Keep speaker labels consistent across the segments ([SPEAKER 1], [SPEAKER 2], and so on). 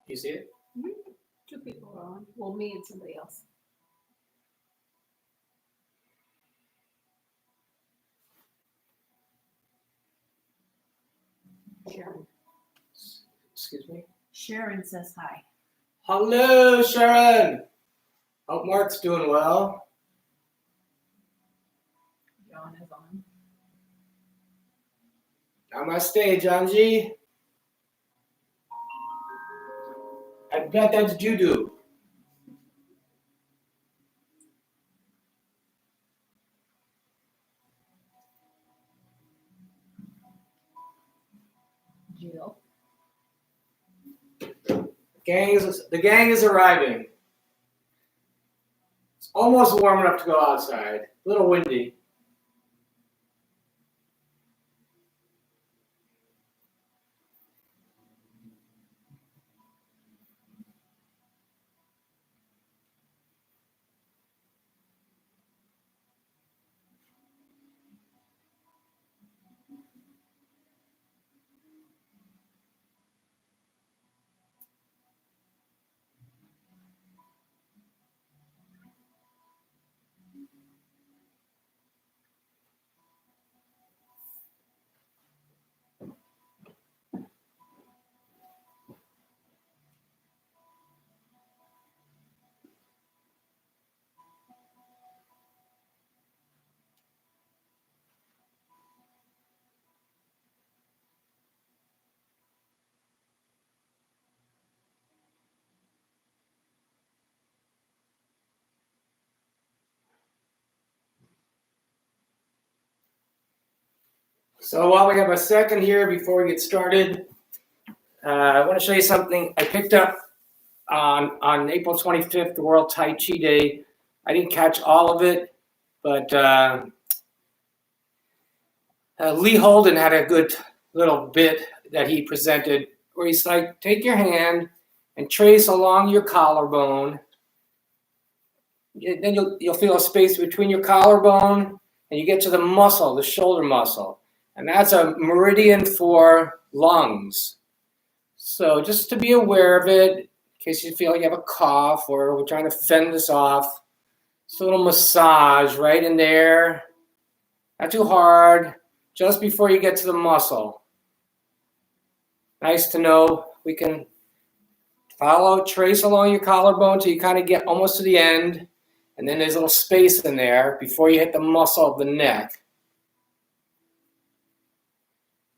[SPEAKER 1] You see it?
[SPEAKER 2] Mm-hmm. 2 people are on. Well, me and somebody else. Sharon.
[SPEAKER 1] Excuse me?
[SPEAKER 2] Sharon says hi.
[SPEAKER 1] Hello, Sharon. Hope Mark's doing well.
[SPEAKER 2] John is on.
[SPEAKER 1] Namaste, Janji. I bet that's Judo.
[SPEAKER 2] Jill.
[SPEAKER 1] The gang is arriving. It's almost warm enough to go outside. A little windy. So while we have a second here before we get started, I want to show you something I picked up on April 25th, the World Tai Chi Day. I didn't catch all of it, but Lee Holden had a good little bit that he presented where he's like, take your hand and trace along your collarbone. Then you'll feel a space between your collarbone and you get to the muscle, the shoulder muscle. And that's a meridian for lungs. So just to be aware of it, in case you feel like you have a cough or we're trying to fend this off, just a little massage right in there. Not too hard, just before you get to the muscle. Nice to know. We can trace along your collarbone till you kind of get almost to the end. And then there's a little space in there before you hit the muscle of the neck.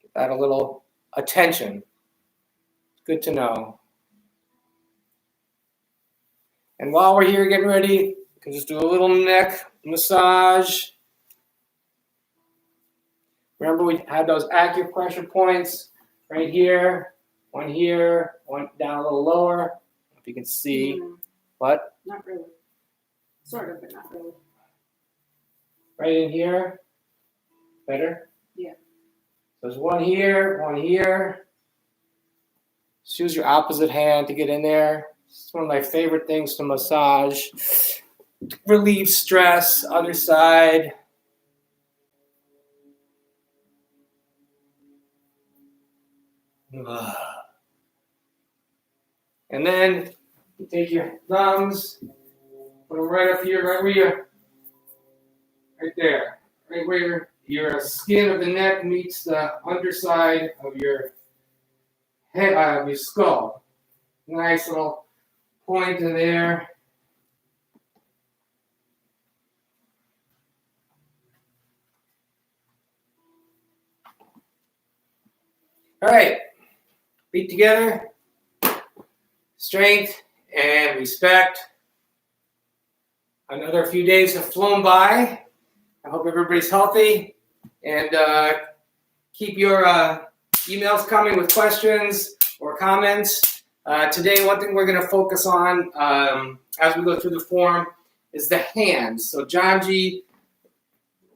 [SPEAKER 1] Give that a little attention. Good to know. And while we're here getting ready, you can just do a little neck massage. Remember we had those acupressure points right here, one down a little lower. If you can see. What?
[SPEAKER 2] Not really. Sort of, but not really.
[SPEAKER 1] Right in here. Better?
[SPEAKER 2] Yeah.
[SPEAKER 1] There's one here. Just use your opposite hand to get in there. It's one of my favorite things to massage. Relieve stress. Other side. And then you take your thumbs, put them right up here, right there, right where your skin of the neck meets the underside of your head, of your skull. Nice little point in there. All right, feet together. Strength and respect. Another few days have flown by. I hope everybody's healthy. And keep your emails coming with questions or comments. Today, one thing we're going to focus on as we go through the form is the hands. So Janji,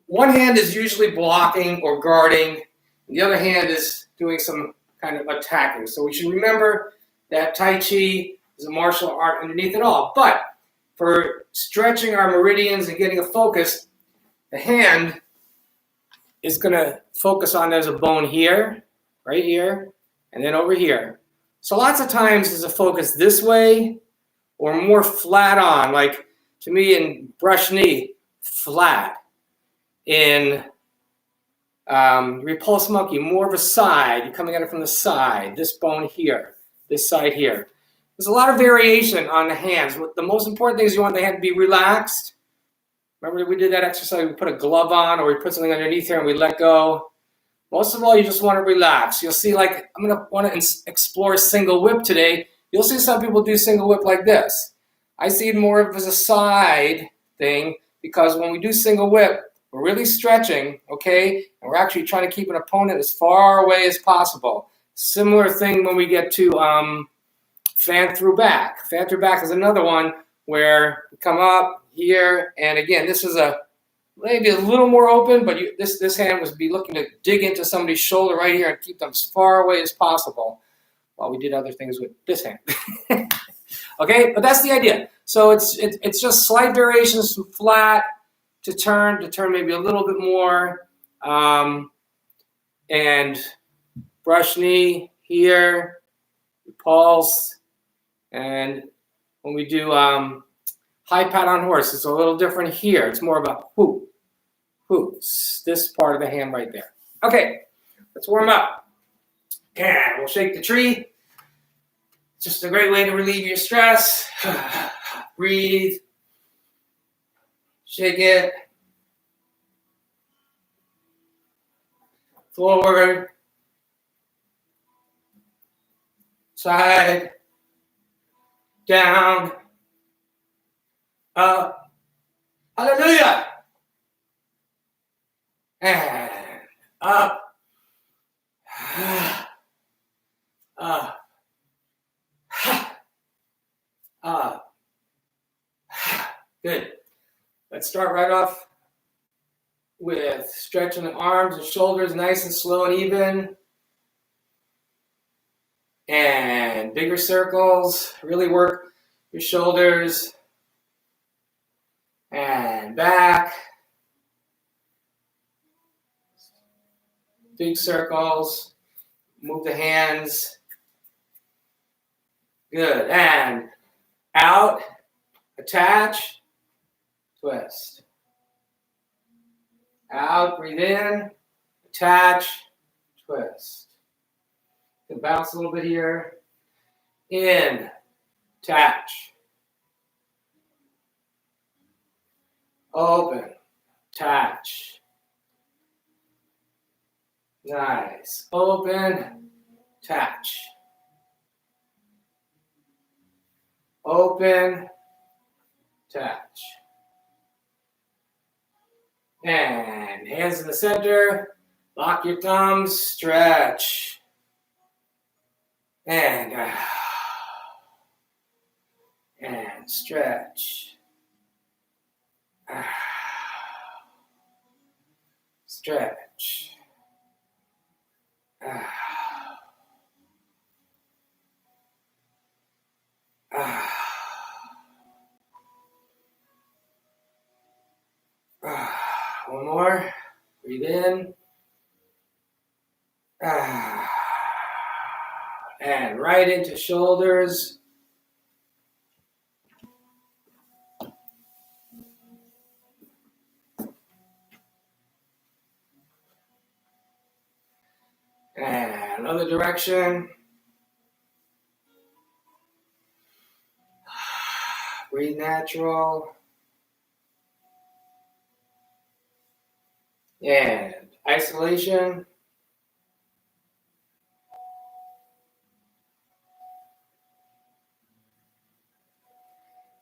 [SPEAKER 1] one hand is usually blocking or guarding. And the other hand is doing some kind of attacking. So we should remember that Tai Chi is a martial art underneath it all. But for stretching our meridians and getting a focus, the hand is going to focus on, there's a bone here, right here, and then over here. So lots of times is a focus this way or more flat on, like to me in brush knee, flat. In repulse monkey, more of a side. You're coming at it from the side. This bone here, this side here. There's a lot of variation on the hands. The most important thing is you want the hand to be relaxed. Remember we did that exercise, we put a glove on or we put something underneath here and we let go. Most of all, you just want to relax. You'll see, like, I'm going to want to explore single whip today. You'll see some people do single whip like this. I see it more of as a side thing because when we do single whip, we're really stretching, okay? And we're actually trying to keep an opponent as far away as possible. Similar thing when we get to fan through back. Fan through back is another one where we come up here, and again, this is maybe a little more open, but this hand would be looking to dig into somebody's shoulder right here and keep them as far away as possible while we did other things with this hand. Okay, but that's the idea. So it's just slight variations from flat to turn maybe a little bit more, and brush knee here, pulse, and when we do high pat on horse, it's a little different here. It's more of a whoo, this part of the hand right there. Okay, let's warm up. And we'll shake the tree. Just a great way to relieve your stress. Breathe. Shake it. Forward. Side. Down. Up. Hallelujah. And up. Up. Up. Good. Let's start right off with stretching the arms and shoulders nice and slow and even. And bigger circles. Really work your shoulders. And back. Big circles. Move the hands. Good. And out. Attach. Twist. Out. Breathe in. Attach. Twist. You can bounce a little bit here. In. Attach. Open. Attach. Nice. Open. Attach. Open. Attach. And hands in the center. Lock your thumbs. Stretch. And stretch. Stretch. One more. Breathe in. And right into shoulders. And other direction. Breathe natural. And isolation.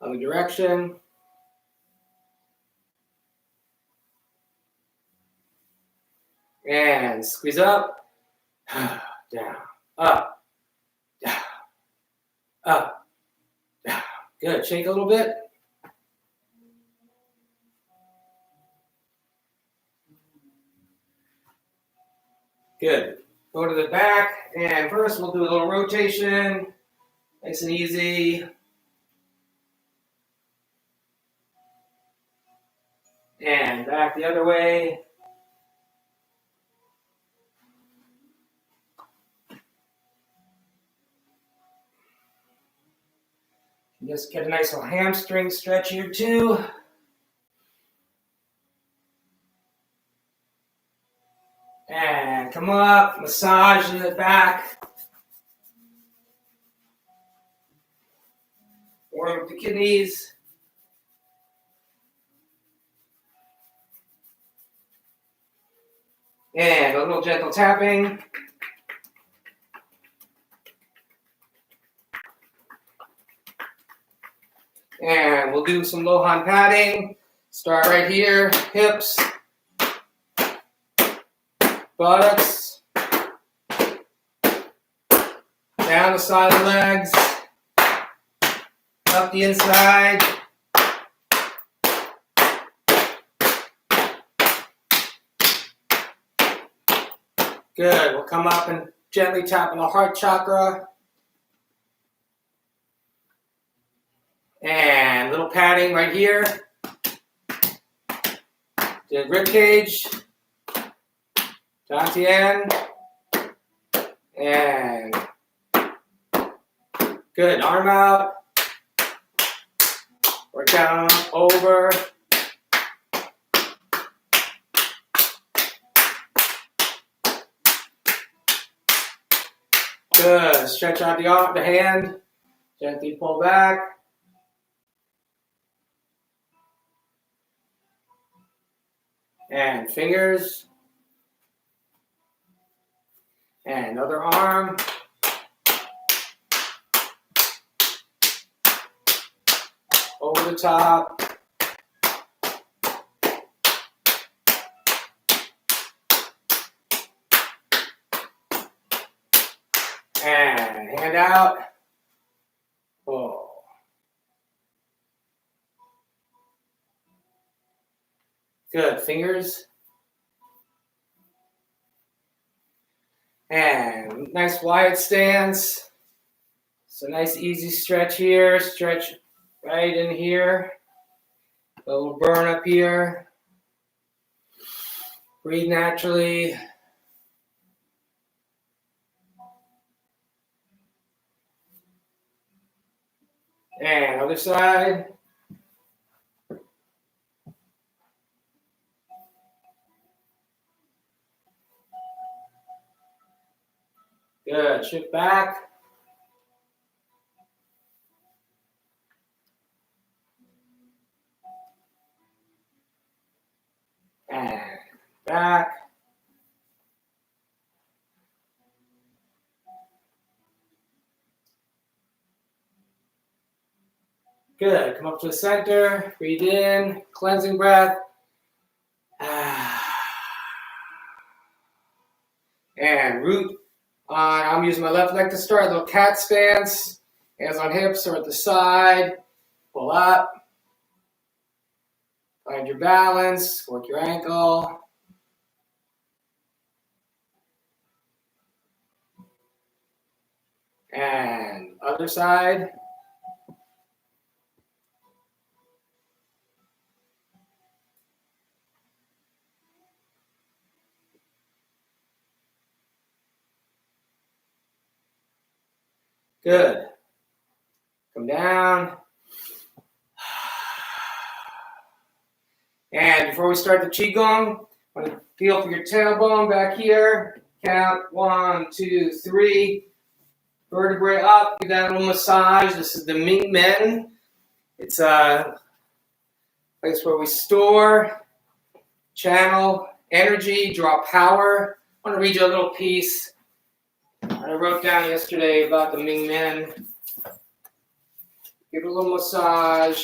[SPEAKER 1] Other direction. And squeeze up. Down. Up. Down. Up. Down. Good. Shake a little bit. Good. Go to the back, and first we'll do a little rotation. Nice and easy. And back the other way. Just get a nice little hamstring stretch here too. And come up, massage the back. Warm up the kidneys. And a little gentle tapping. And we'll do some low-hand padding. Start right here, hips, buttocks, down the side of the legs, up the inside. Good. We'll come up and gently tap on the heart chakra. And a little padding right here. The rib cage. Dantian. And good. Arm out. Work down, over. Good. Stretch out the hand. Gently pull back. And fingers. And other arm. Over the top. And hand out. Pull. Good. Fingers. And nice wide stance. So nice easy stretch here. Stretch right in here. A little burn up here. Breathe naturally. And other side. Good. Shift back. And back. Good. Come up to the center. Breathe in. Cleansing breath. And root on. I'm using my left leg to start. A little cat stance. Hands on hips or at the side. Pull up. Find your balance. Work your ankle. And other side. Good. Come down. And before we start the Qigong, I want to feel for your tailbone back here. Count 1, 2, 3. Vertebrae up. Give that a little massage. This is the Ming Men. It's a place where we store, channel energy, draw power. I want to read you a little piece I wrote down yesterday about the Ming Men. Give it a little massage.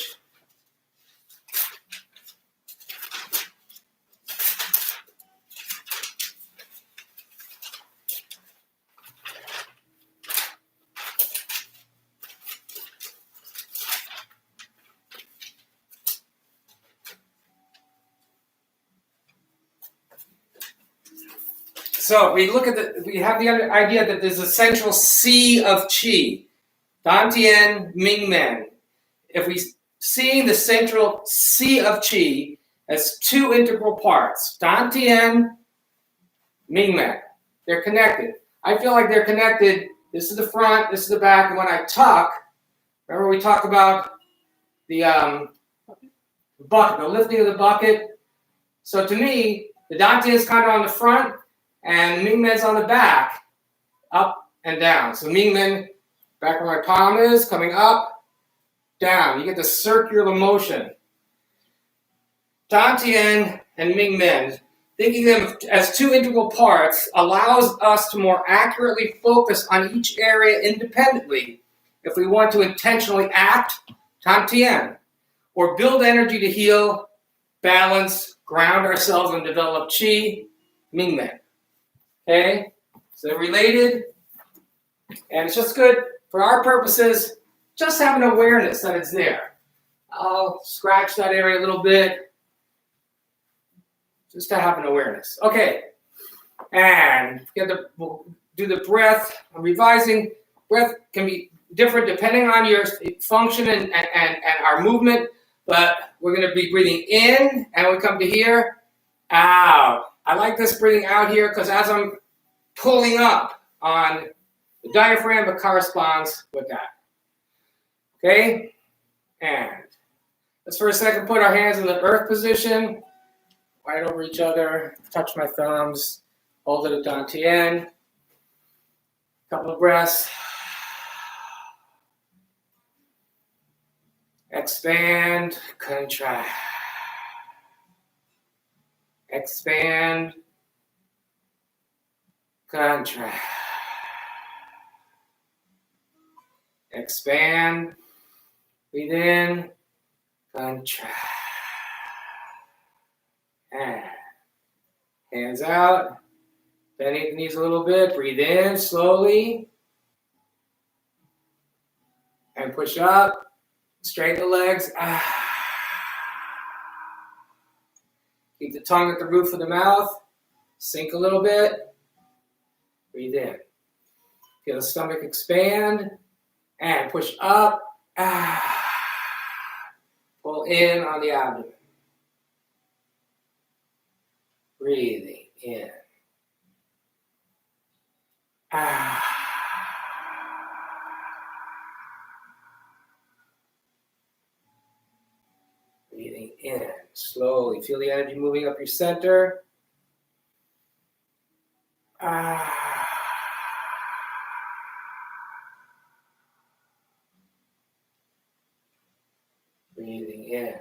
[SPEAKER 1] So we have the idea that there's a central sea of qi, Dantian, Ming Men. If we see the central sea of qi as two integral parts, Dantian, Ming Men, they're connected. I feel like they're connected. This is the front, this is the back, and when I tuck, Remember we talked about the bucket, the lifting of the bucket. So to me, the Dantian is kind of on the front and Mingmen's on the back, up and down. So Mingmen, back where my palm is, coming up, down. You get the circular motion. Dantian and Mingmen, thinking of them as two integral parts, allows us to more accurately focus on each area independently if we want to intentionally act, Dantian, or build energy to heal, balance, ground ourselves, and develop Qi, Mingmen. Okay? So they're related, and it's just good for our purposes, just have an awareness that it's there. I'll scratch that area a little bit, just to have an awareness. Okay, and we'll do the breath. I'm revising. Breath can be different depending on your function and our movement, but we're going to be breathing in, and we come to here, out. I like this breathing out here because as I'm pulling up on the diaphragm, it corresponds with that. Okay, and let's for a second put our hands in the earth position, right over each other, touch my thumbs, hold it at Dantian. Couple of breaths. Expand, contract. Expand, contract. Expand, breathe in, contract. And hands out, bending the knees a little bit, breathe in slowly. And push up, straighten the legs. Keep the tongue at the roof of the mouth, sink a little bit, breathe in. Feel the stomach expand, and push up, pull in on the abdomen. Breathing in. Breathing in. Slowly. Feel the energy moving up your center. Breathing in.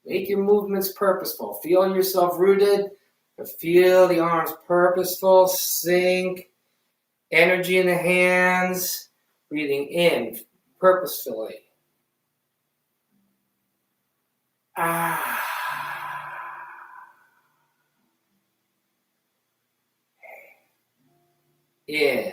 [SPEAKER 1] Make your movements purposeful. Feel yourself rooted, but feel the arms purposeful. Sink. Energy in the hands. Breathing in purposefully. In.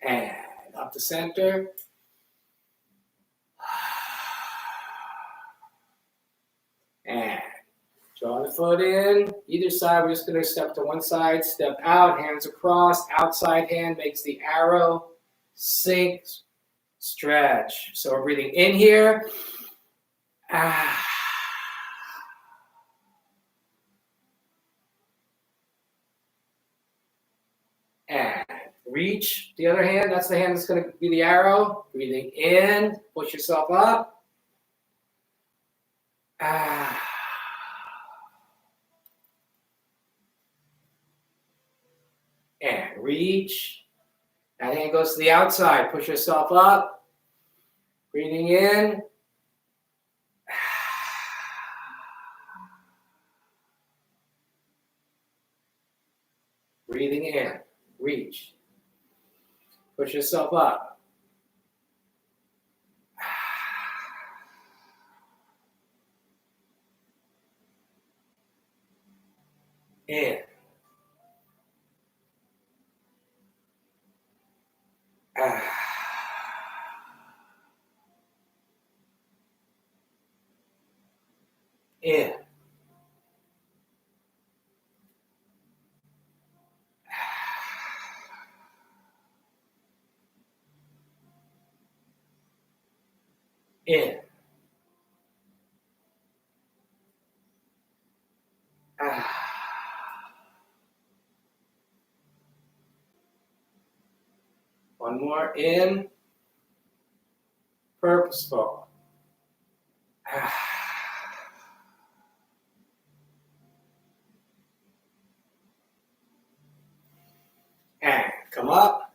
[SPEAKER 1] And up the center. And draw the foot in. Either side, we're just going to step to one side, step out, hands across. Outside hand makes the arrow. Sink, stretch. So we're breathing in here. And reach the other hand. That's the hand that's going to be the arrow. Breathing in. Push yourself up. And reach. That hand goes to the outside. Push yourself up. Breathing in. Breathing in. Reach. Push yourself up. In. In. In. Ah. One more. In. Purposeful. Ah. And come up.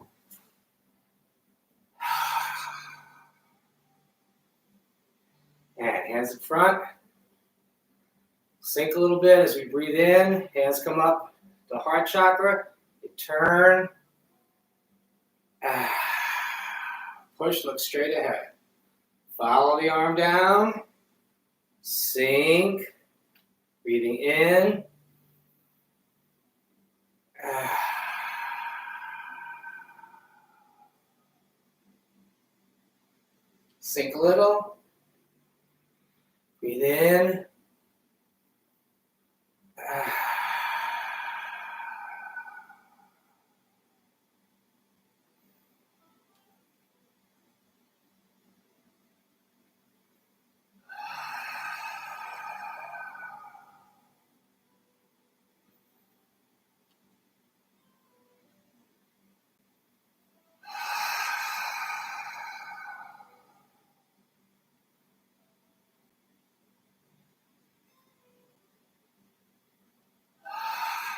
[SPEAKER 1] And hands in front. Sink a little bit as we breathe in. Hands come up to heart chakra. You turn. Push, look straight ahead. Follow the arm down. Sink. Breathing in. Sink a little. Breathe in.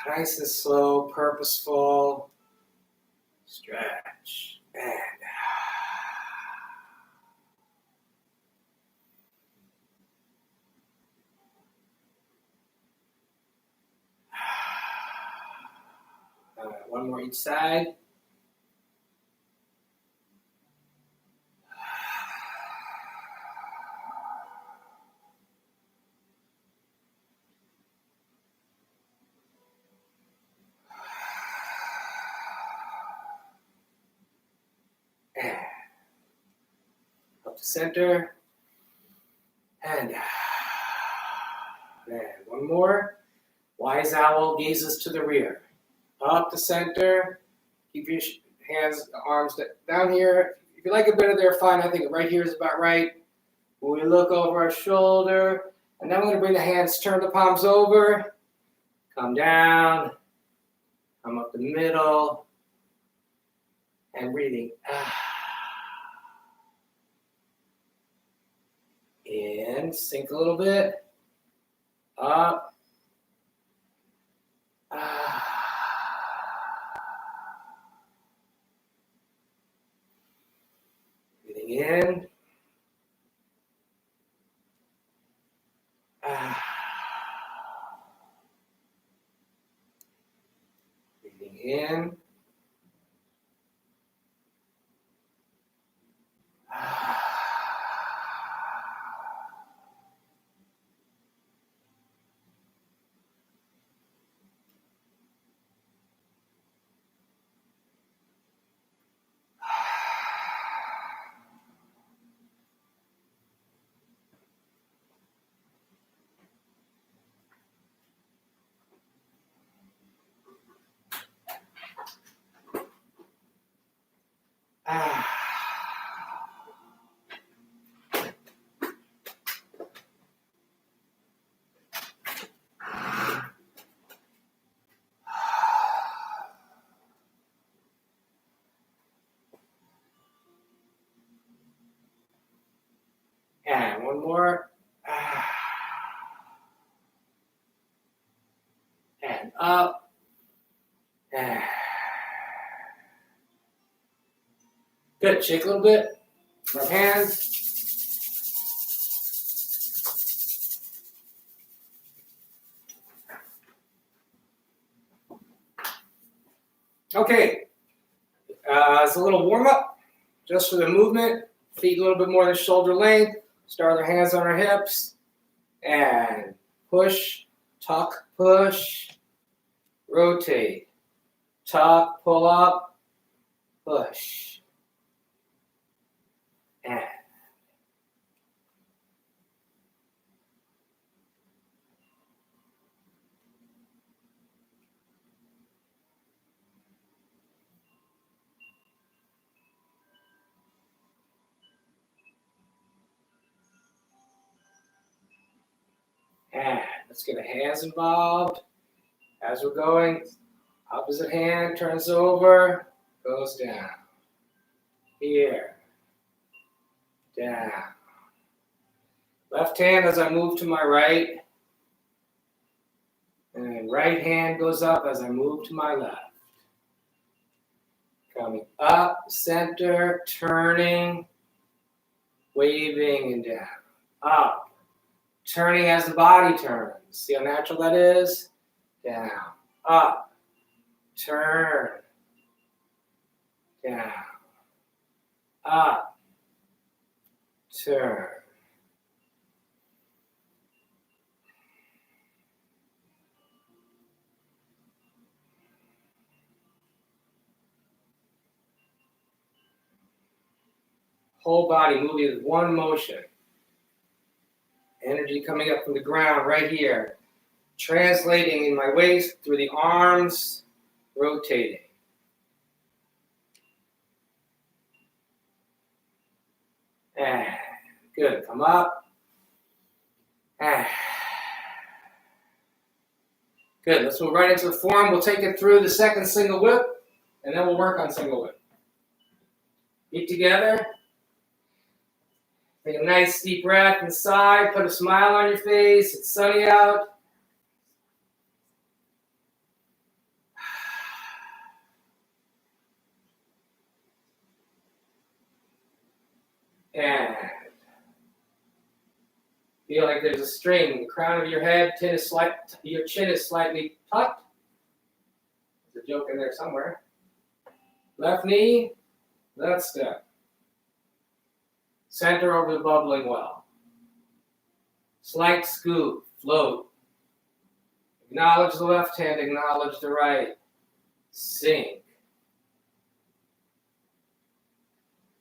[SPEAKER 1] Nice and slow, purposeful. Stretch. And one more each side. And up to center. And one more. Wise owl gazes to the rear. Up to center. Keep your hands, arms down here. If you like a bit of there, fine. I think right here is about right. When we look over our shoulder, and then we're going to bring the hands, turn the palms over, come down, come up the middle, and breathing. In, sink a little bit, up, breathing in, breathing in, and one more. And up. Good. Shake a little bit. Rub hands. Okay. It's a little warm up just for the movement. Feet a little bit more than shoulder length. Start our hands on our hips. And push, tuck, push. Rotate. Tuck, pull up, push. And And let's get the hands involved. As we're going, opposite hand turns over, goes down. Here. Down. Left hand as I move to my right. And right hand goes up as I move to my left. Coming up, center, turning, waving and down. Up. Turning as the body turns. See how natural that is? Down. Up. Turn. Down. Up. Turn. Whole body moving with one motion. Energy coming up from the ground right here. Translating in my waist through the arms, rotating. And good. Come up. And good. Let's move right into the form. We'll take it through the second single whip, and then we'll work on single whip. Feet together. Take a nice deep breath inside. Put a smile on your face. It's sunny out. And feel like there's a string. The crown of your head, your chin is slightly tucked. There's a joke in there somewhere. Left knee, left step. Center over the bubbling well. Slight scoop, float. Acknowledge the left hand, acknowledge the right. Sink.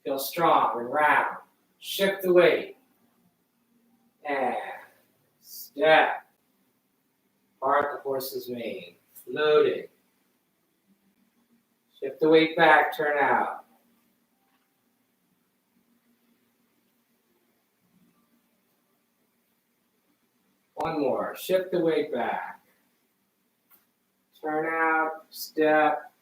[SPEAKER 1] Feel strong and round. Shift the weight. And step. Part the horse's mane. Floating. Shift the weight back, turn out. One more. Shift the weight back. Turn out, step.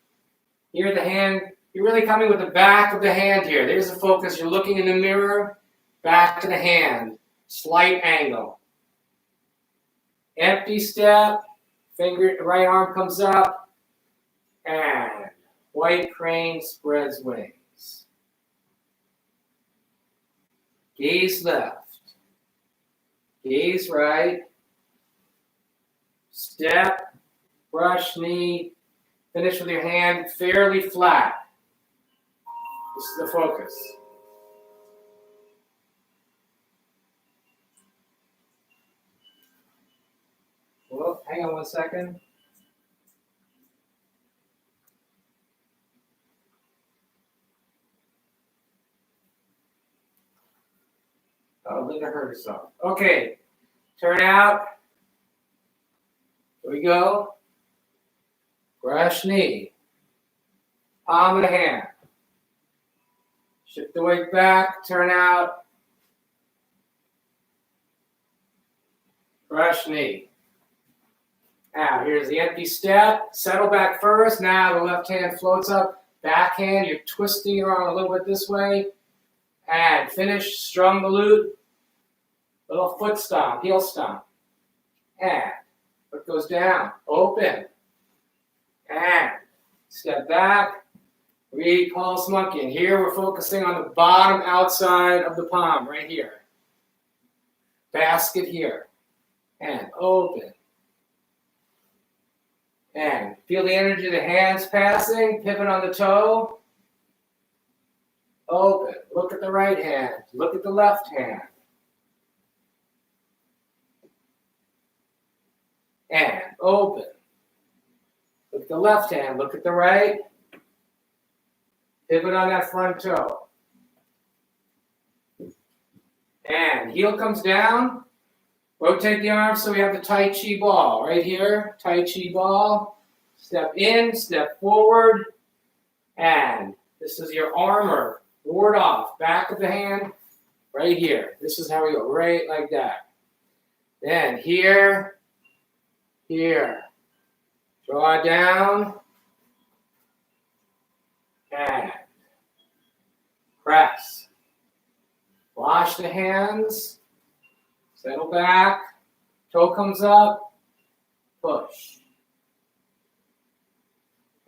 [SPEAKER 1] Here the hand, you're really coming with the back of the hand here. There's the focus. You're looking in the mirror, back to the hand. Slight angle. Empty step. Finger, right arm comes up. And white crane spreads wings. Gaze left. Gaze right. Step. Brush knee. Finish with your hand fairly flat. This is the focus. Well, hang on one second. Oh, Linda hurt herself. Okay, turn out. Here we go. Brush knee. Palm of the hand. Shift the weight back, turn out. Brush knee. Now, here's the empty step. Settle back first. Now the left hand floats up. Back hand, you're twisting your arm a little bit this way. And finish, strum the lute. Little foot stomp, heel stomp. And foot goes down, open. And step back. Read pulse monkey. And here we're focusing on the bottom outside of the palm, right here. Basket here. And open. And feel the energy of the hands passing. Pivot on the toe. Open. Look at the right hand. Look at the left hand. And open. Look at the left hand. Look at the right. Pivot on that front toe. And heel comes down. Rotate the arms so we have the Tai Chi ball right here. Tai Chi ball. Step in, step forward. And this is your armor. Ward off. Back of the hand. Right here. This is how we go. Right like that. Then here, here. Draw down. And press. Wash the hands. Settle back. Toe comes up. Push.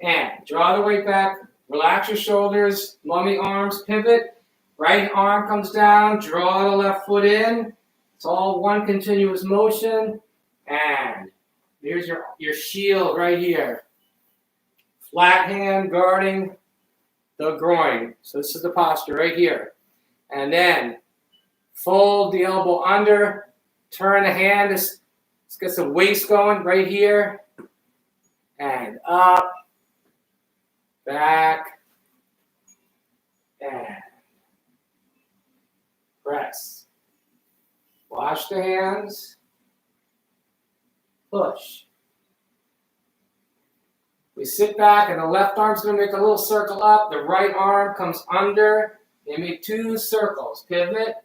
[SPEAKER 1] And draw the weight back. Relax your shoulders. Mummy arms. Pivot. Right arm comes down. Draw the left foot in. It's all one continuous motion. And here's your shield right here. Flat hand guarding the groin. So this is the posture right here. And then fold the elbow under. Turn the hand. Let's get the waist going right here. And up. Back. And press. Wash the hands. Push. We sit back and the left arm's going to make a little circle up. The right arm comes under. You make 2 circles. Pivot.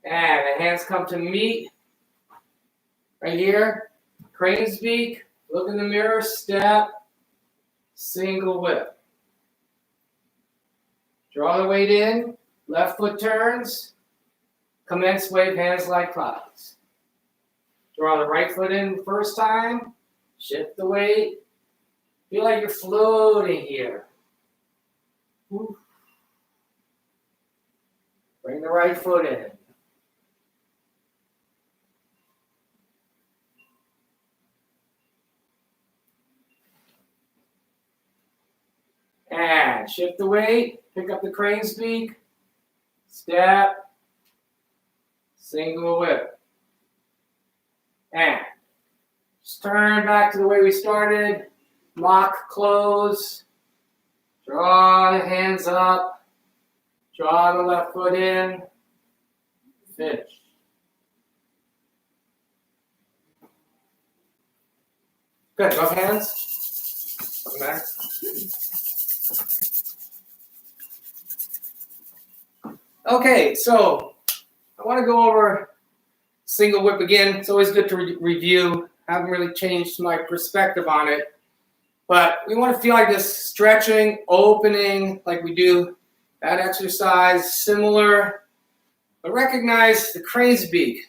[SPEAKER 1] And the hands come to meet. Right here. Crane's beak. Look in the mirror. Step. Single whip. Draw the weight in. Left foot turns. Commence wave hands like clouds. Draw the right foot in first time. Shift the weight. Feel like you're floating here. Bring the right foot in. And shift the weight. Pick up the crane's beak. Step. Single whip. And just turn back to the way we started. Mock close. Draw the hands up. Draw the left foot in. Finish. Good. Both hands. Come back. Okay, so I want to go over single whip again. It's always good to review. I haven't really changed my perspective on it. But we want to feel like this stretching, opening, like we do that exercise, similar. But recognize the crane's beak.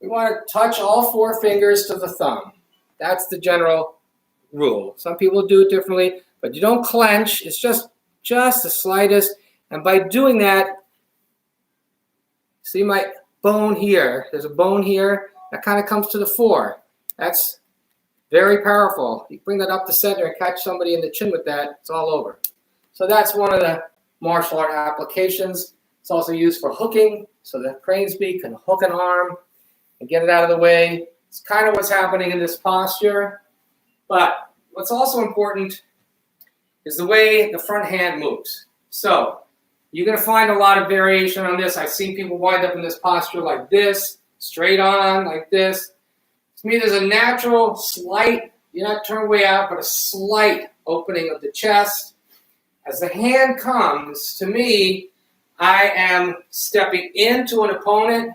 [SPEAKER 1] We want to touch all 4 fingers to the thumb. That's the general rule. Some people do it differently, but you don't clench. It's just the slightest. And by doing that, see my bone here. There's a bone here that kind of comes to the fore. That's very powerful. You bring that up the center and catch somebody in the chin with that, it's all over. So that's one of the martial art applications. It's also used for hooking, so the crane's beak can hook an arm and get it out of the way. It's kind of what's happening in this posture. But what's also important is the way the front hand moves. So you're going to find a lot of variation on this. I've seen people wind up in this posture like this, straight on, like this. To me, there's a natural, slight, you're not turned way out, but a slight opening of the chest. As the hand comes, to me, I am stepping into an opponent.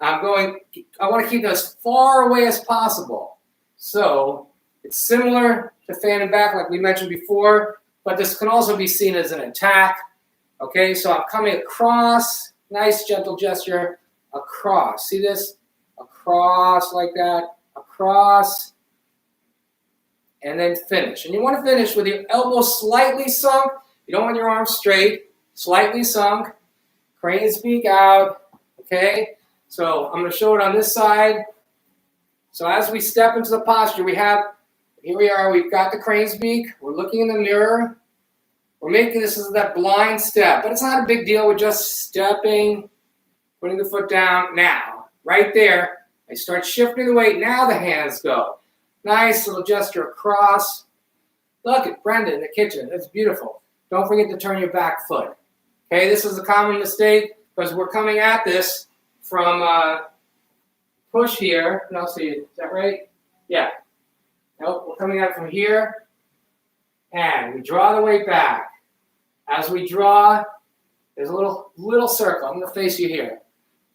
[SPEAKER 1] I want to keep it as far away as possible. So it's similar to fanning back like we mentioned before, but this can also be seen as an attack. Okay, so I'm coming across, nice gentle gesture, across. See this? Across like that, across, and then finish. And you want to finish with your elbows slightly sunk. You don't want your arms straight, slightly sunk. Crane's beak out, okay? So I'm going to show it on this side. So as we step into the posture, here we are, we've got the crane's beak. We're looking in the mirror. We're making this as that blind step, but it's not a big deal. We're just stepping, putting the foot down. Now, right there, I start shifting the weight. Now the hands go. Nice little gesture across. Look at Brenda in the kitchen. That's beautiful. Don't forget to turn your back foot. Okay, this is a common mistake because we're coming at this from push here. No, see, is that right? Yeah. Nope, we're coming at it from here. And we draw the weight back. As we draw, there's a little circle. I'm going to face you here.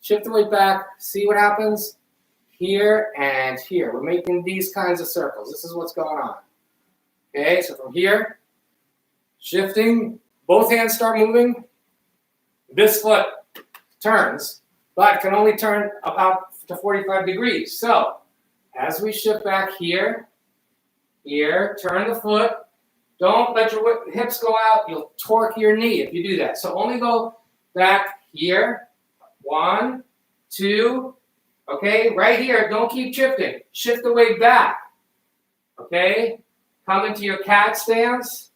[SPEAKER 1] shift the weight back, see what happens? Here and here. We're making these kinds of circles. This is what's going on. Okay, so from here, shifting, both hands start moving. This foot turns, but can only turn about to 45 degrees. So, as we shift back here, turn the foot. Don't let your hips go out. You'll torque your knee if you do that. So only go back here. 1, 2. Okay, right here. Don't keep shifting. Shift the weight back. Okay, come into your cat stance.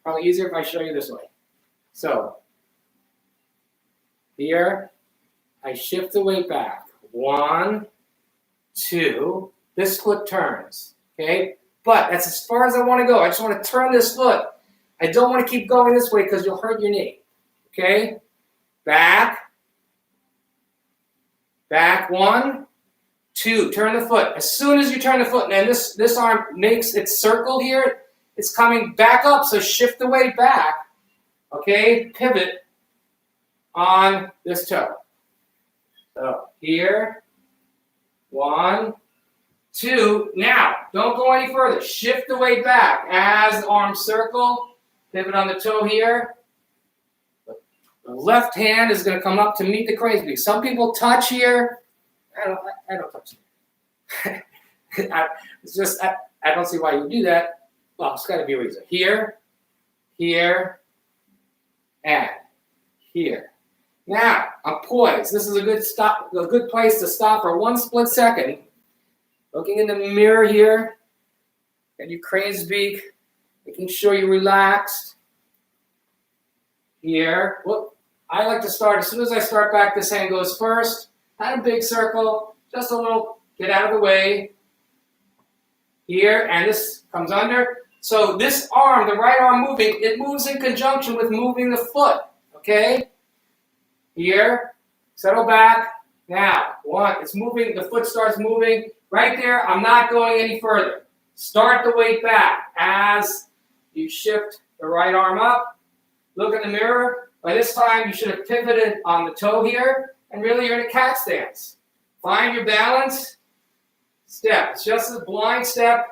[SPEAKER 1] Probably easier if I show you this way. So, here, I shift the weight back. 1, 2. This foot turns. Okay, but that's as far as I want to go. I just want to turn this foot. I don't want to keep going this way because you'll hurt your knee. Okay, back. 1, 2. Turn the foot. As soon as you turn the foot, and this arm makes its circle here, it's coming back up. So shift the weight back. Okay, pivot on this toe. So here, 1, 2. Now, don't go any further. Shift the weight back as the arms circle. Pivot on the toe here. The left hand is going to come up to meet the crane's beak. Some people touch here. I don't touch here. I don't see why you would do that. Well, it's got to be a reason. Here, and here. Now, I'm poised. This is a good place to stop for 1 split second. Looking in the mirror here, and your crane's beak, making sure you're relaxed. Here, whoop. I like to start, as soon as I start back, this hand goes first. Not a big circle, just a little, get out of the way. Here, and this comes under. So this arm, the right arm moving, it moves in conjunction with moving the foot, okay? Here, settle back. Now, 1, it's moving, the foot starts moving. Right there, I'm not going any further. Start the weight back as you shift the right arm up. Look in the mirror. By this time, you should have pivoted on the toe here, and really you're in a cat stance. Find your balance. Step. It's just a blind step.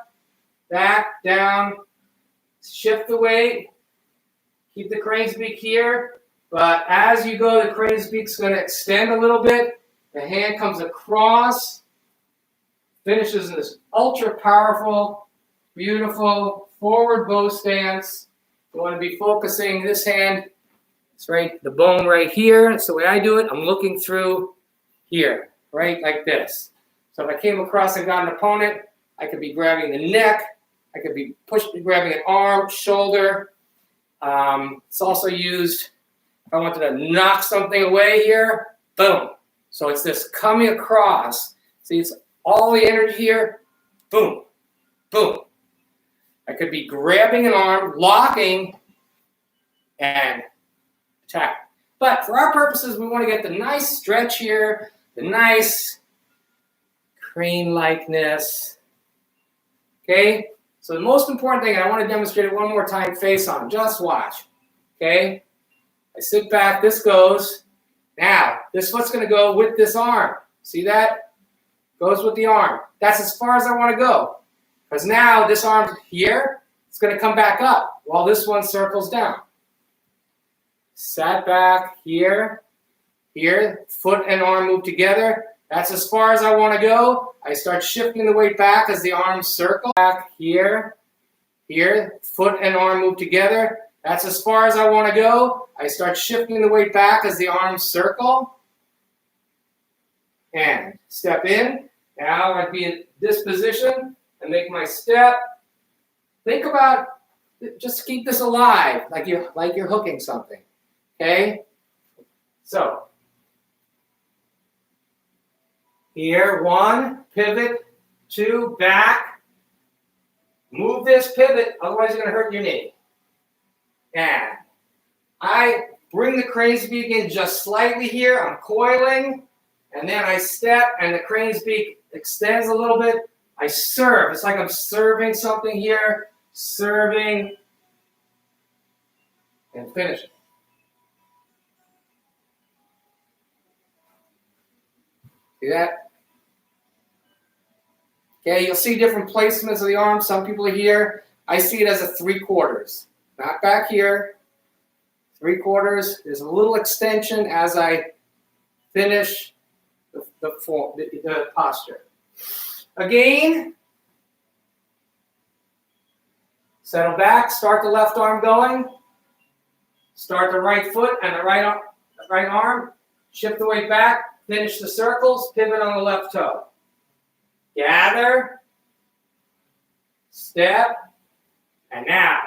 [SPEAKER 1] Back, down. Shift the weight. Keep the crane's beak here. But as you go, the crane's beak's going to extend a little bit. The hand comes across. Finishes in this ultra powerful, beautiful forward bow stance. You want to be focusing this hand. It's right, the bone right here. That's the way I do it. I'm looking through here, right, like this. So if I came across and got an opponent, I could be grabbing the neck. I could be grabbing an arm, shoulder. It's also used if I wanted to knock something away here. Boom. So it's this coming across. See, it's all the energy here. Boom. Boom. I could be grabbing an arm, locking, and attack. But for our purposes, we want to get the nice stretch here, the nice crane-likeness. Okay? So the most important thing, and I want to demonstrate it one more time, face on. Just watch. Okay? I sit back, this goes. Now, this foot's going to go with this arm. See that? Goes with the arm. That's as far as I want to go. Because now this arm's here, it's going to come back up while this one circles down. Sat back here, foot and arm move together. That's as far as I want to go. I start shifting the weight back as the arms circle. Back here, foot and arm move together. That's as far as I want to go. I start shifting the weight back as the arms circle. And step in. Now I'd be in this position and make my step. Think about, just keep this alive, like you're hooking something. Okay? So, here, 1, pivot, 2, back. Move this pivot, otherwise you're going to hurt your knee. And I bring the crane's beak in just slightly here. I'm coiling. And then I step, and the crane's beak extends a little bit. I serve. It's like I'm serving something here. Serving. And finishing. See that? Okay, you'll see different placements of the arm. Some people are here. I see it as a 3/4. Not back here. 3/4. There's a little extension as I finish the posture. Again, settle back. Start the left arm going. Start the right foot and the right arm. Shift the weight back. Finish the circles. Pivot on the left toe. Gather. Step. And now,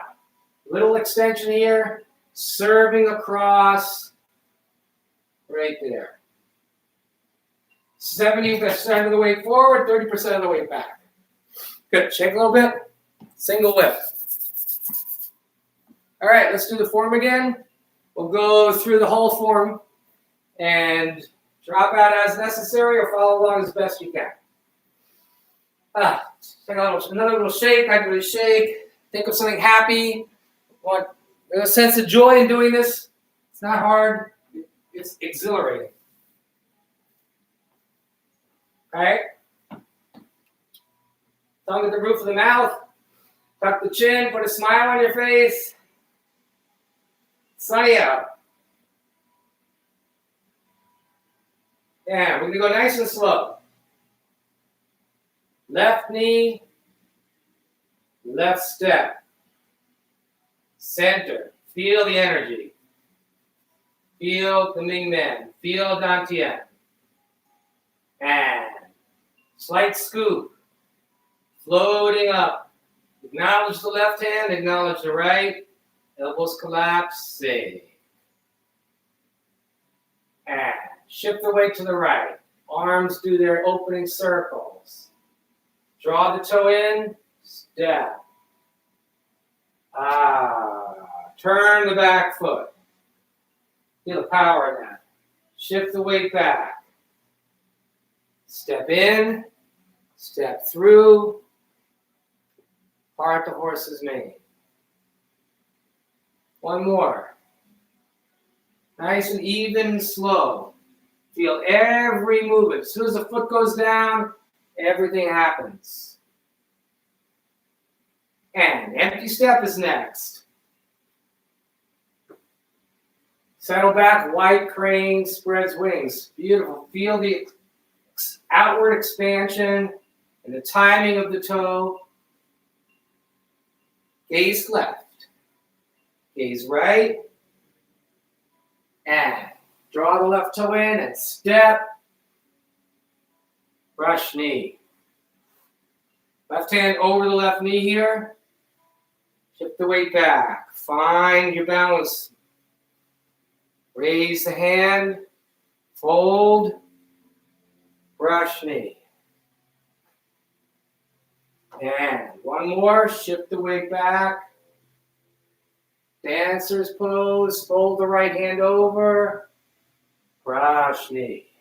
[SPEAKER 1] little extension here. Serving across. Right there. 70% of the weight forward, 30% of the weight back. Good. Shake a little bit. Single whip. All right, let's do the form again. We'll go through the whole form and drop out as necessary or follow along as best you can. Take another little shake. I do a shake. Think of something happy. Want a sense of joy in doing this. It's not hard. It's exhilarating. Okay? Tongue at the roof of the mouth. Tuck the chin. Put a smile on your face. Sunny out. Yeah, we're going to go nice and slow. Left knee. Left step. Center. Feel the energy. Feel the Ming Men. Feel Dantian. And slight scoop. Floating up. Acknowledge the left hand. Acknowledge the right. Elbows collapse. Save. And shift the weight to the right. Arms do their opening circles. Draw the toe in. Step. Turn the back foot. Feel the power in that. Shift the weight back. Step in. Step through. Part the horse's mane. One more. Nice and even and slow. Feel every movement. As soon as the foot goes down, everything happens. And empty step is next. Settle back, white crane spreads wings. Beautiful. Feel the outward expansion and the timing of the toe. Gaze left. Gaze right. And draw the left toe in and step. Brush knee. Left hand over the left knee here. Shift the weight back. Find your balance. Raise the hand. Fold. Brush knee. And one more. Shift the weight back. Dancer's pose. Fold the right hand over. Brush knee.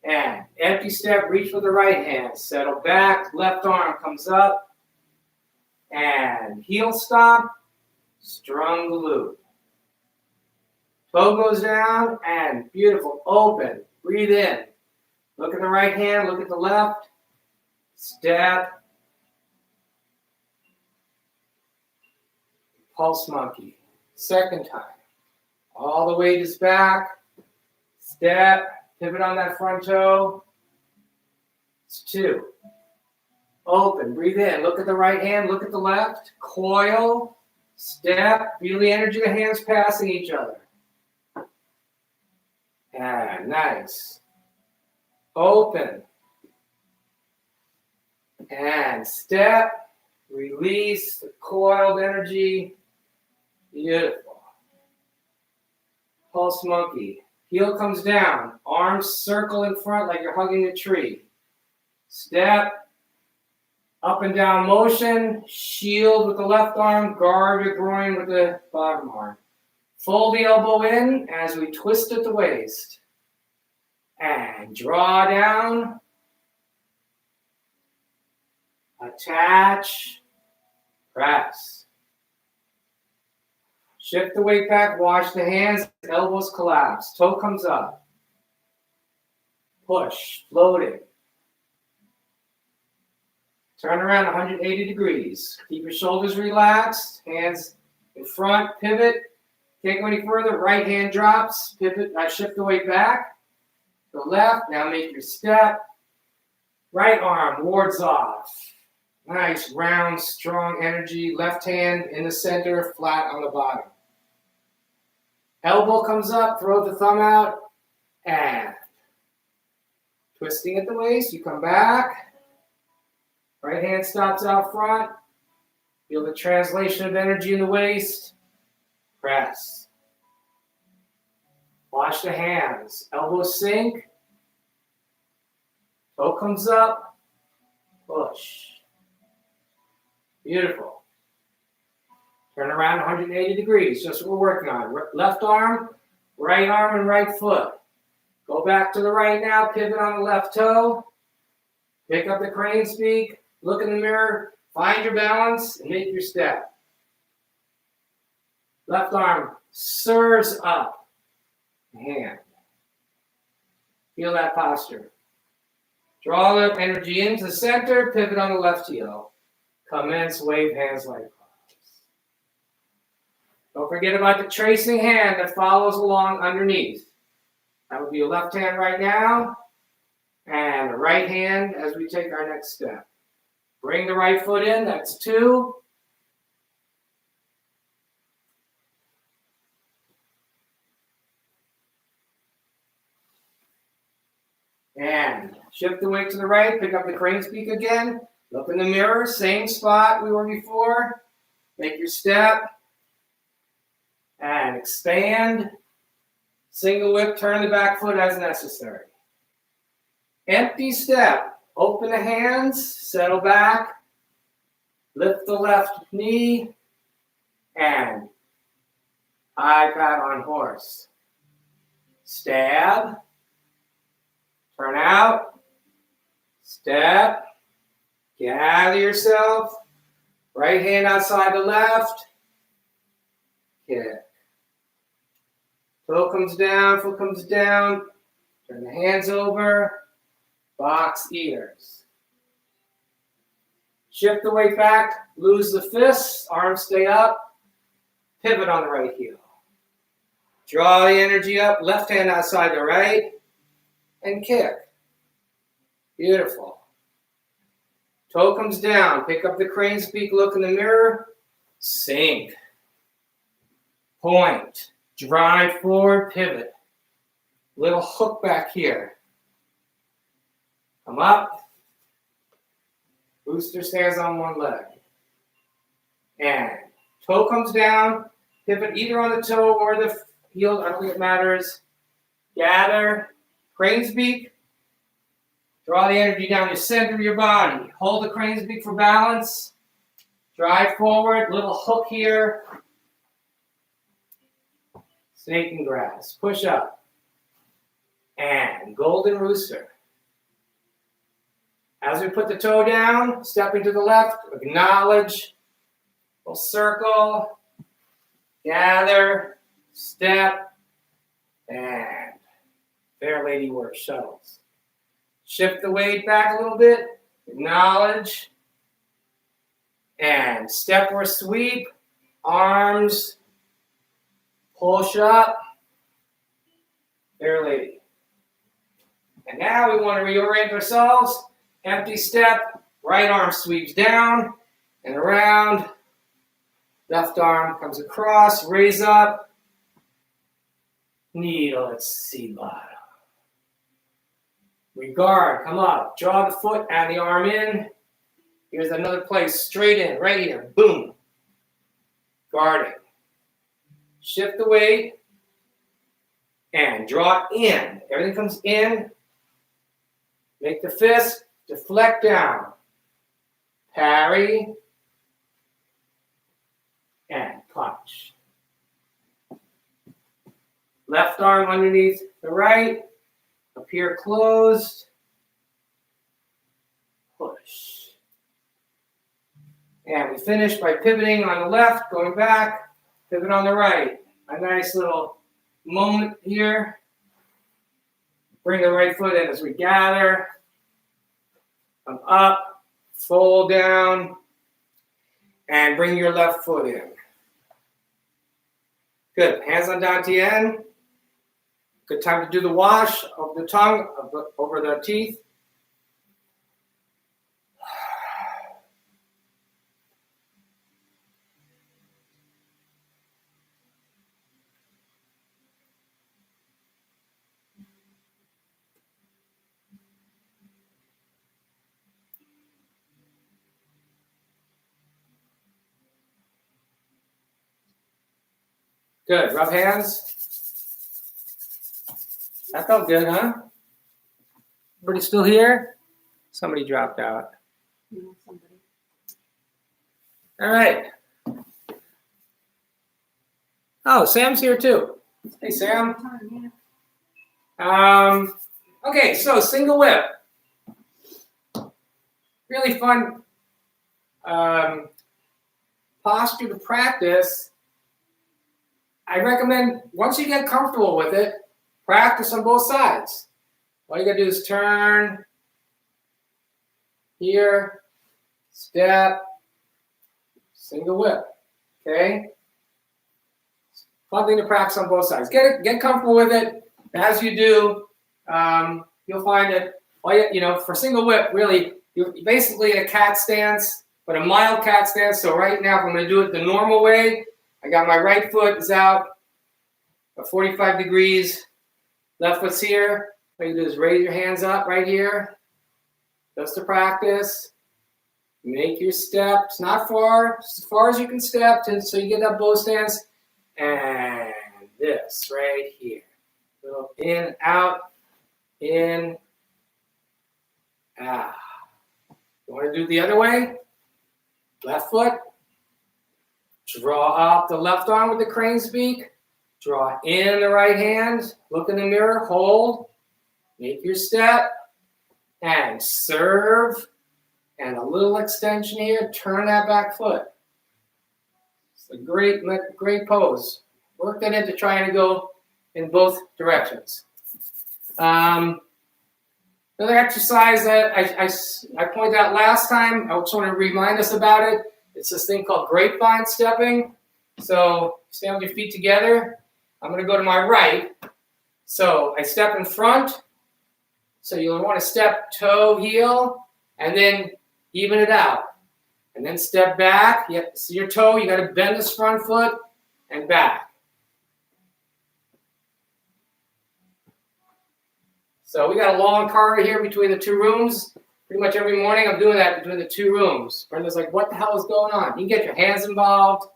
[SPEAKER 1] And empty step. Reach for the right hand. Settle back. Left arm comes up. And heel stomp. Strung the loop. Toe goes down. And beautiful. Open. Breathe in. Look at the right hand. Look at the left. Step. Pulse monkey. Second time. All the weight is back. Step. Pivot on that front toe. It's 2. Open. Breathe in. Look at the right hand. Look at the left. Coil. Step. Feel the energy of the hands passing each other. And nice. Open. And step. Release the coiled energy. Beautiful. Pulse monkey. Heel comes down. Arms circle in front like you're hugging a tree. Step. Up and down motion. Shield with the left arm. Guard your groin with the bottom arm. Fold the elbow in as we twist at the waist. And draw down. Attach. Press. Shift the weight back. Wash the hands. Elbows collapse. Toe comes up. push, floating. Turn around 180 degrees. Keep your shoulders relaxed, hands in front, pivot. Can't go any further, right hand drops, pivot, shift the weight back. Go left, now make your step. Right arm wards off. Nice, round, strong energy. Left hand in the center, flat on the bottom. Elbow comes up, throw the thumb out, and twisting at the waist, you come back. Right hand stops out front. Feel the translation of energy in the waist. Press. Wash the hands. Elbows sink. Toe comes up. Push. Beautiful. Turn around 180 degrees. Just what we're working on. Left arm, and right foot. Go back to the right now. Pivot on the left toe. Pick up the crane's peak. Look in the mirror. Find your balance and make your step. Left arm serves up. Hand. Feel that posture. Draw the energy into the center. Pivot on the left heel. Commence wave hands like clouds. Don't forget about the tracing hand that follows along underneath. That would be your left hand right now. And the right hand as we take our next step. Bring the right foot in. That's 2. And shift the weight to the right, pick up the crane's peak again. Look in the mirror, same spot we were before. Make your step. And expand. Single whip, turn the back foot as necessary. Empty step. Open the hands, settle back. Lift the left knee. And high pat on horse. Stab. Turn out, step, gather yourself, right hand outside the left, kick. Toe comes down, foot comes down, turn the hands over, box ears. Shift the weight back, lose the fists, arms stay up, pivot on the right heel. Draw the energy up, left hand outside the right, and kick. Beautiful. Toe comes down. Pick up the crane's peak. Look in the mirror. Sink. Point. Drive forward. Pivot. Little hook back here. Come up. Booster stands on one leg. And toe comes down. Pivot either on the toe or the heel. I don't think it matters. Gather. Crane's beak. Draw the energy down the center of your body. Hold the crane's beak for balance. Drive forward. Little hook here. Snake and grass. Push up. And golden rooster. As we put the toe down, stepping to the left, acknowledge. We'll circle. Gather. Step. And fair lady work shuttles. Shift the weight back a little bit. Acknowledge. And step or sweep. Arms. Push up. Fair lady. And now we want to reorient ourselves. Empty step. Right arm sweeps down and around. Left arm comes across. Raise up. Needle at sea bottom. Regard, come up. Draw the foot and the arm in. Here's another place. Straight in, right here. Boom. Guarding. Shift the weight. And draw it in. Everything comes in. Make the fist. Deflect down. Parry. And punch. Left arm underneath the right. Appear closed. Push. And we finish by pivoting on the left, going back, pivot on the right. A nice little moment here. Bring the right foot in as we gather. Come up, fold down, and bring your left foot in. Good. Hands on dantian. Good time to do the wash of the tongue, over the teeth. Good. Rub hands. That felt good, huh? Everybody still here? Somebody dropped out.
[SPEAKER 2] No, somebody.
[SPEAKER 1] All right. Oh, Sam's here too. Hey, Sam. Okay, so single whip. Really fun posture to practice. I recommend, once you get comfortable with it, practice on both sides. All you gotta do is turn here, step, single whip. Okay? Fun thing to practice on both sides. Get comfortable with it. As you do, you'll find that, for single whip, really, you're basically in a cat stance, but a mild cat stance. So right now, if I'm going to do it the normal way, I got my right foot is out at 45 degrees. Left foot's here. What you do is raise your hands up right here. Just to practice. Make your steps not far, as far as you can step, so you get that bow stance. And this right here. So in, out, in, out. You want to do it the other way? Left foot. Draw up the left arm with the crane's beak. Draw in the right hand. Look in the mirror. Hold. Make your step. And serve. And a little extension here. Turn that back foot. It's a great pose. Work that into trying to go in both directions. Another exercise that I pointed out last time, I just want to remind us about it. It's this thing called Grapevine Stepping. So stand with your feet together. I'm going to go to my right. So I step in front. So you'll want to step toe, heel, and then even it out. And then step back. You see your toe. You got to bend this front foot and back. So we got a long corridor here between the two rooms. Pretty much every morning I'm doing that between the two rooms. Brenda's like, what the hell is going on? You can get your hands involved.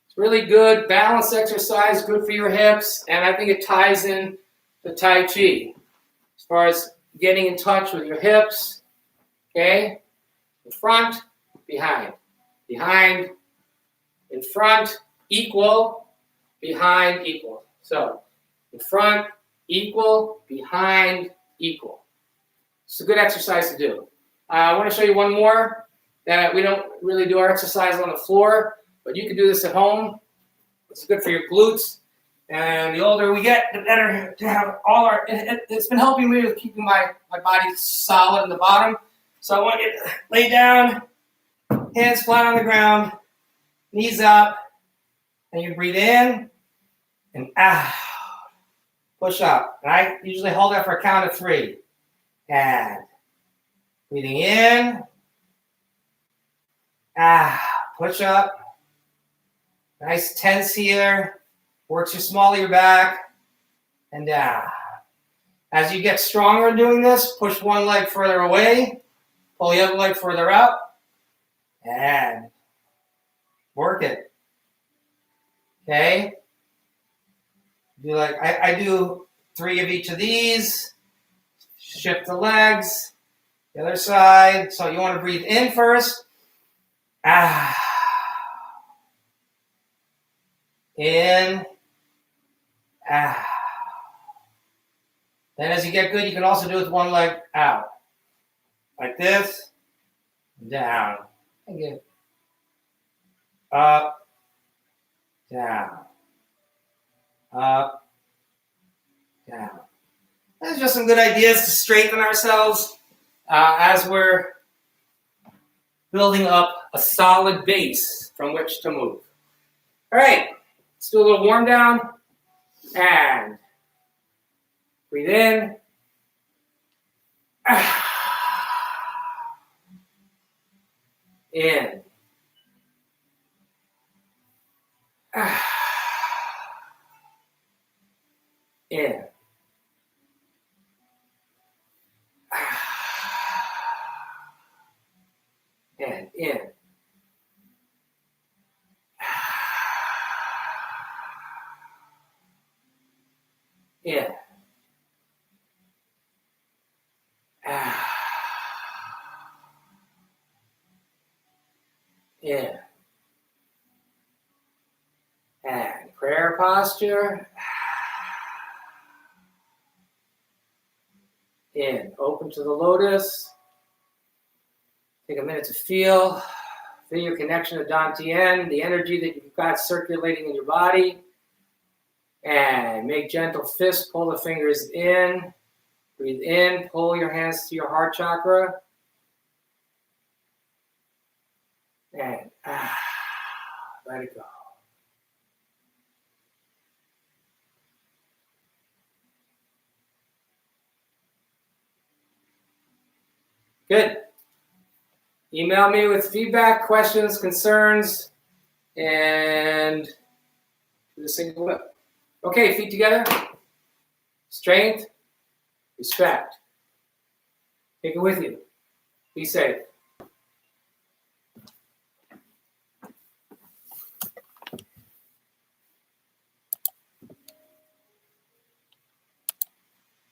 [SPEAKER 1] It's really good, balanced exercise, good for your hips, and I think it ties in to Tai Chi. As far as getting in touch with your hips, okay? In front, behind. Behind, in front, equal, behind, equal. So, in front, equal, behind, equal. It's a good exercise to do. I want to show you one more that we don't really do our exercise on the floor, but you can do this at home. It's good for your glutes. And the older we get, the better to have all our, it's been helping me with keeping my body solid in the bottom. So I want you to lay down, hands flat on the ground, knees up, and you breathe in and out. Push up. And I usually hold that for a count of 3. And breathing in. Push up. Nice tense here. Works your small of your back. And down. As you get stronger in doing this, push one leg further away. Pull the other leg further up. And work it. Okay? Do like I do 3 of each of these. Shift the legs. The other side. So you want to breathe in first. In. Then as you get good, you can also do it with one leg out. Like this. Down. Again. Up. Down. Up, down. That's just some good ideas to straighten ourselves as we're building up a solid base from which to move. All right, let's do a little warm down. And breathe in. In. In. And in. In. In. And prayer posture. In. Open to the lotus. Take a minute to feel your connection to Dantian, the energy that you've got circulating in your body. And make gentle fists, pull the fingers in. Breathe in, pull your hands to your heart chakra. And let it go. Good. Email me with feedback, questions, concerns, and do the single whip. Okay, feet together. Strength, respect. Take it with you. Be safe.